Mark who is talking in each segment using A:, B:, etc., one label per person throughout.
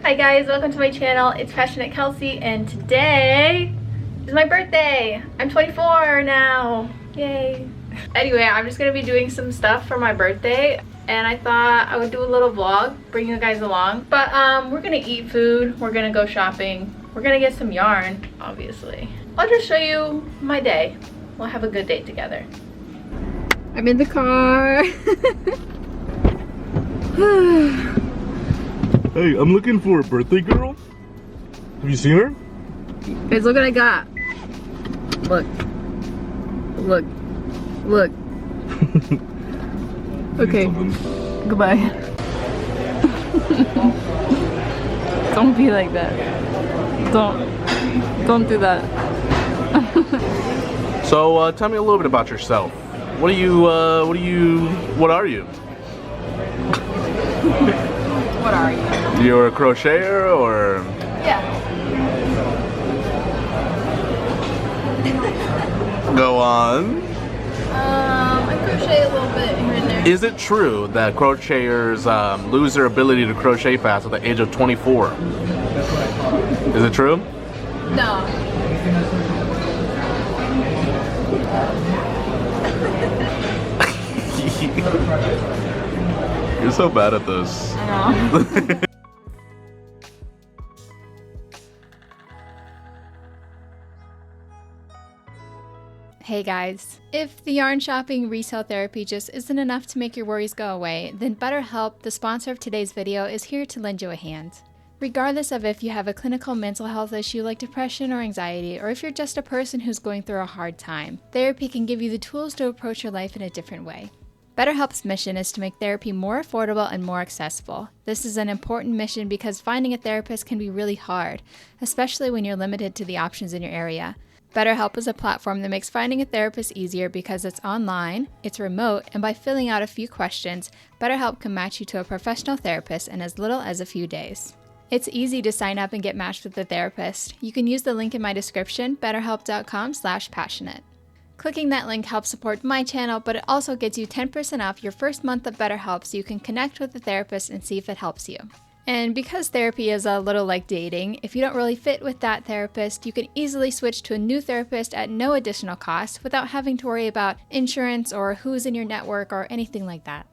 A: Hi guys, welcome to my channel. It's PassioKnit Kelsie, and today is my birthday. I'm 24 now. Yay. Anyway, I'm just gonna be doing some stuff for my birthday, and I thought I would do a little vlog, bring you guys along. But we're gonna eat food, we're gonna go shopping, we're gonna get some yarn, obviously. I'll just show you my day. We'll have a good day together. I'm in the car.
B: Hey, I'm looking for a birthday girl. Have you seen her?
A: Guys, look what I got. Look. Look. Look. Okay. Goodbye. Don't be like that. Don't do that.
B: So, tell me a little bit about yourself. What are you? What are you?
A: What are you?
B: You're a crocheter, or?
A: Yeah.
B: Go on.
A: I crochet a little bit here and there.
B: Is it true that crocheters lose their ability to crochet fast at the age of 24? Is it true?
A: No.
B: You're so bad at this.
A: I know. Hey guys, if the yarn shopping resale therapy just isn't enough to make your worries go away, then BetterHelp, the sponsor of today's video, is here to lend you a hand. Regardless of if you have a clinical mental health issue like depression or anxiety, or if you're just a person who's going through a hard time, therapy can give you the tools to approach your life in a different way. BetterHelp's mission is to make therapy more affordable and more accessible. This is an important mission because finding a therapist can be really hard, especially when you're limited to the options in your area. BetterHelp is a platform that makes finding a therapist easier because it's online, it's remote, and by filling out a few questions, BetterHelp can match you to a professional therapist in as little as a few days. It's easy to sign up and get matched with a therapist. You can use the link in my description, betterhelp.com/passionate. Clicking that link helps support my channel, but it also gets you 10% off your first month of BetterHelp so you can connect with the therapist and see if it helps you. And because therapy is a little like dating, if you don't really fit with that therapist, you can easily switch to a new therapist at no additional cost without having to worry about insurance or who's in your network or anything like that.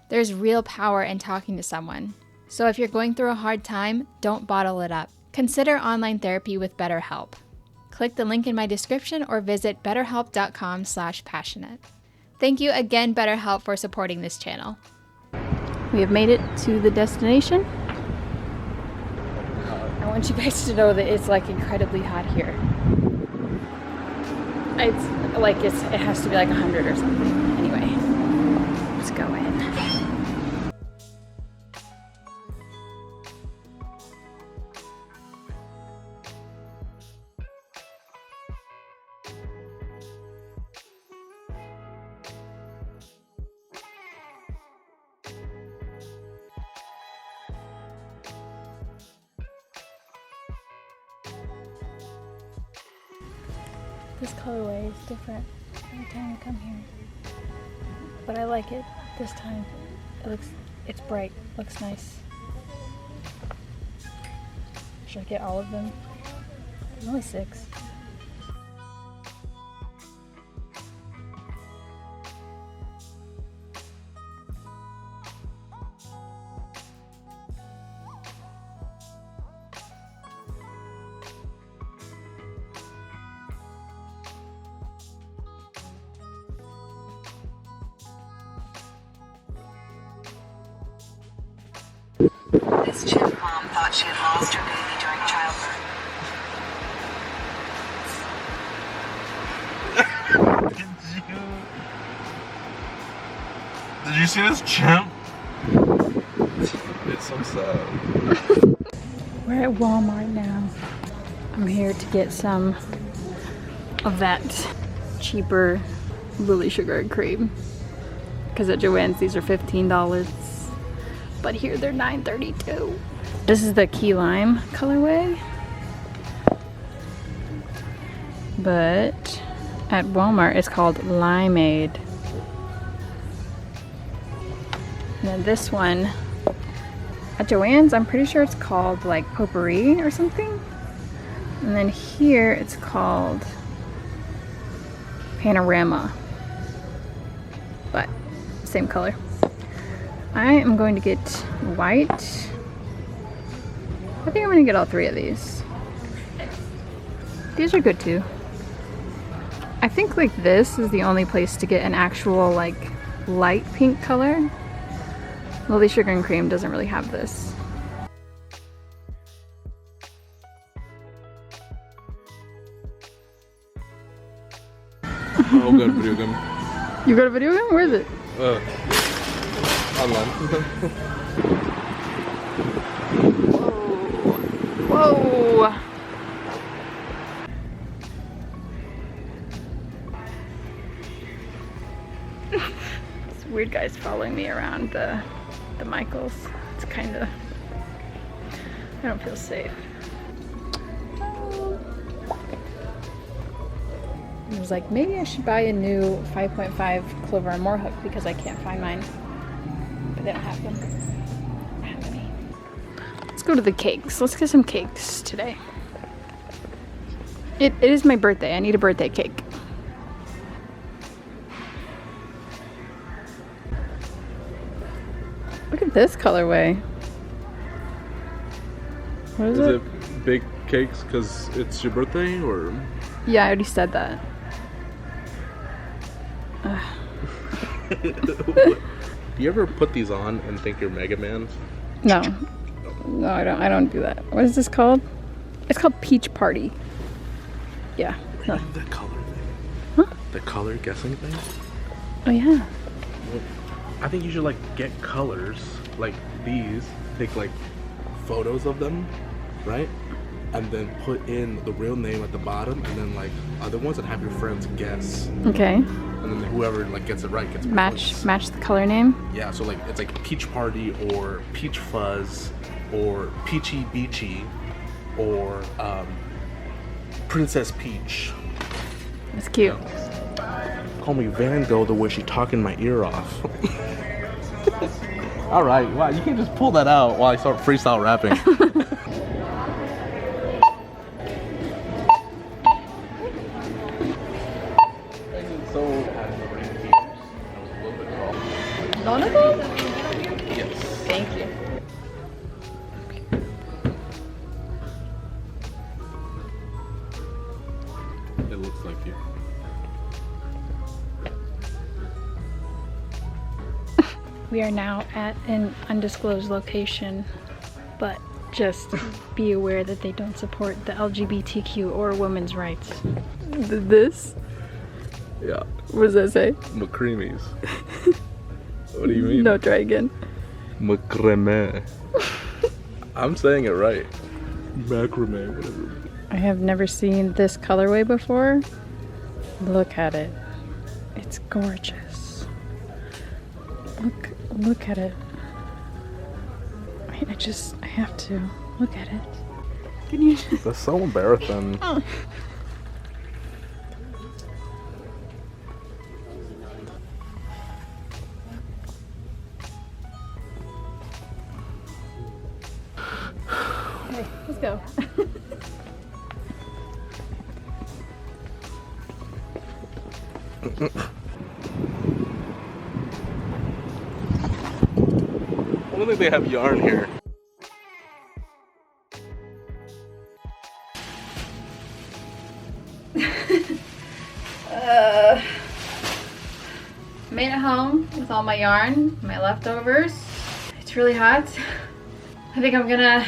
A: There's real power in talking to someone. So if you're going through a hard time, don't bottle it up. Consider online therapy with BetterHelp. Click the link in my description or visit betterhelp.com/passionate. Thank you again, BetterHelp, for supporting this channel. We have made it to the destination. I want you guys to know that it's like incredibly hot here. It's like it has to be like 100 or something. Anyway, let's go in. This colorway is different every time I come here, but I like it this time. It's bright, looks nice. Should I get all of them? There's only 6.
C: This chip mom thought she had lost her baby during childbirth.
B: Did you see this chimp? It's so sad.
A: We're at Walmart now. I'm here to get some of that cheaper Lily Sugar and Cream. Because at Joann's these are $15. But here they're $9.32. This is the key lime colorway. But at Walmart it's called Limeade. And then this one At Joann's, I'm pretty sure it's called like potpourri or something. And then here it's called panorama, but same color. I am going to get white. I think I'm gonna get all 3 of these. These are good too. I think like this is the only place to get an actual like light pink color. Lily Sugar and Cream doesn't really have this.
B: Oh, good video game.
A: You got a video game? Where is it?
B: Online.
A: Whoa! This weird guy's following me around the Michaels. It's kind of... I don't feel safe. I was like, maybe I should buy a new 5.5 Clover and More hook because I can't find mine. But they don't have them. I don't have any. Let's go to the cakes. Let's get some cakes today. It is my birthday. I need a birthday cake. Look at this colorway. What is it?
B: Is it big cakes because it's your birthday, or?
A: Yeah, I already said that.
B: Do you ever put these on and think you're Mega Man?
A: No. No, I don't do that. What is this called? It's called Peach Party. Yeah. No.
B: The color thing.
A: Huh?
B: The color guessing thing?
A: Oh yeah.
B: I think you should like get colors like these, take like photos of them, right? And then put in the real name at the bottom, and then like other ones, and have your friends guess.
A: Okay.
B: And then whoever like gets it right gets points.
A: Match the color name.
B: Yeah, so like it's like Peach Party or Peach Fuzz or Peachy Beachy or Princess Peach.
A: It's cute.
B: Call me Van Gogh the way she talking my ear off. All right, wow, you can't just pull that out while I start freestyle rapping.
A: None of them?
B: Yes.
A: Thank you.
B: It looks like you.
A: We are now at an undisclosed location, but just be aware that they don't support the LGBTQ or women's rights. This?
B: Yeah.
A: What does that say?
B: McCreamies. What do you mean?
A: No, try again.
B: Macrame. I'm saying it right. Macrame, whatever.
A: I have never seen this colorway before. Look at it. It's gorgeous. Look at it. I have to look at it. Can you just...
B: That's so embarrassing.
A: Oh. Okay, let's go.
B: I don't think they have yarn here.
A: Made it home with all my yarn, my leftovers. It's really hot. I think I'm gonna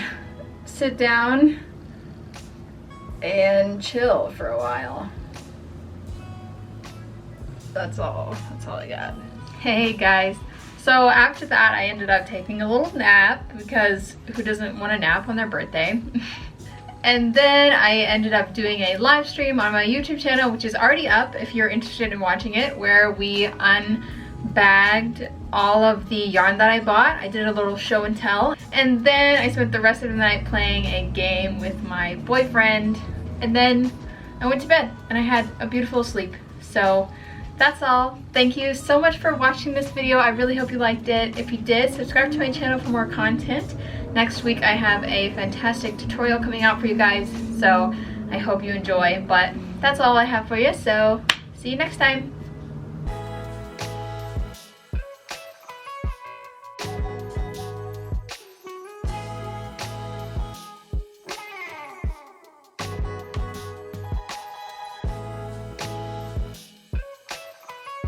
A: sit down and chill for a while. That's all I got. Hey guys. So after that, I ended up taking a little nap because who doesn't want a nap on their birthday? And then I ended up doing a live stream on my YouTube channel, which is already up if you're interested in watching it, where we unbagged all of the yarn that I bought. I did a little show and tell. And then I spent the rest of the night playing a game with my boyfriend. And then I went to bed and I had a beautiful sleep. So that's all. Thank you so much for watching this video. I really hope you liked it. If you did, subscribe to my channel for more content. Next week I have a fantastic tutorial coming out for you guys, so I hope you enjoy. But that's all I have for you, so see you next time.